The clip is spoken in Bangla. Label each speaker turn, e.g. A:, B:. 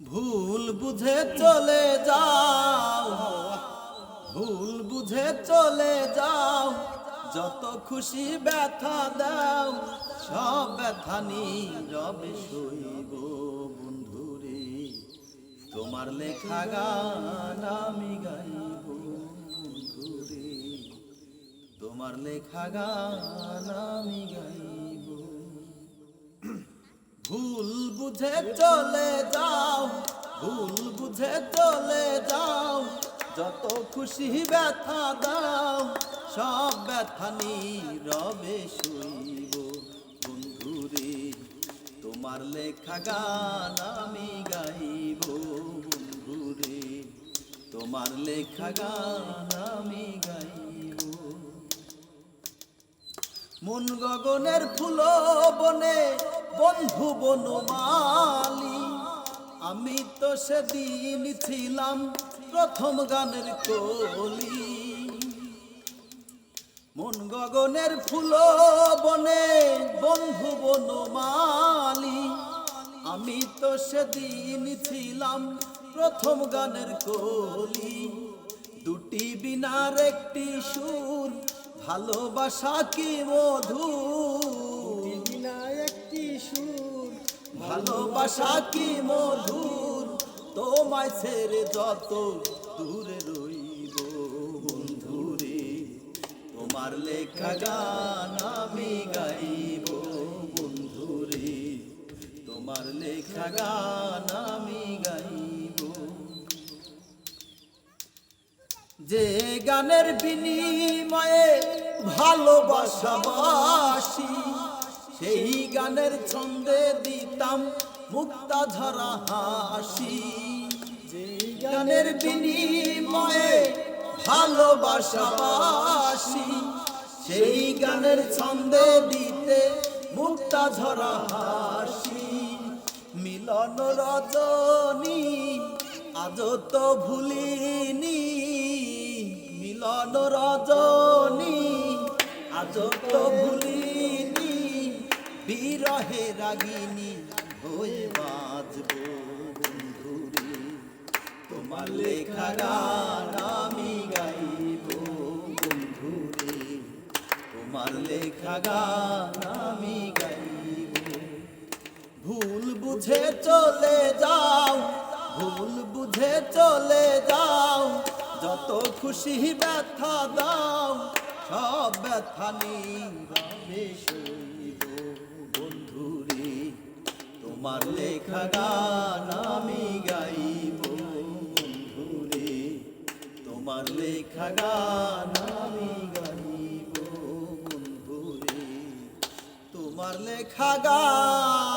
A: ভুল বুঝে চলে যাও, ভুল বুঝে চলে যাও, যত খুশি ব্যথা দাও, সব ব্যথা নীরবে সইব বন্ধুরে। তোমার লেখা গান আমি গাইব বন্ধুরে, তোমার লেখা গান আমি গাইব। ভুল বুঝে চলে যাও, ভুল বুঝে চলে যাও, যত খুশি ব্যথা দাও, সব ব্যথা নীরবে সইব বন্ধুরে। তোমার লেখা গান আমি গাইব বন্ধুরে, তোমার লেখা গান আমি গাইব। মন গগনের ফুল বনে বন্ধু বনমালী, আমি তো সেদিন ছিলাম প্রথম গানের কলি। মন গগনের ফুল বনে বন্ধু বনমালী, আমি তো সেদিন ছিলাম প্রথম গানের কলি। দুটি বিনার একটি সুর, ভালোবাসা কি মধুর,
B: একটি সুর,
A: ভালোবাসা কি মধুর, তোমায় ছেড়ে যত দূরে রইব বন্ধুরে। তোমার লেখা গান আমি গাইব বন্ধুরে, তোমার লেখা গান আমি গাইব। যে গানের বিনিময়ে ভালোবাসাবাসি, সেই গানের ছন্দে দিতাম মুক্তা ঝরা হাসি।
B: যে
A: গানের বিনিময়ে ভালোবাসাবাসি, সেই গানের ছন্দে দিতে মুক্তা ঝরা হাসি। মিলন রজনী আজও তো ভুলিনি, মিলন রজনী আজও তো ভুলিনি, বিরহে রাগিনী হয়ে বাজব বন্ধুরে। তোমার লেখা গান আমি গাইব বন্ধুরে, তোমার লেখা গান আমি গাইব। ভুল বুঝে চলে যাও, ভুল বুঝে চলে যাও, যত খুশি ব্যথা দাও, সব ব্যথা নীরবে সইব বন্ধুরে। তোমার লেখা গান আমি গাইব বন্ধুরে, তোমার লেখা গান আমি গাইব বন্ধুরে, তোমার লেখা গান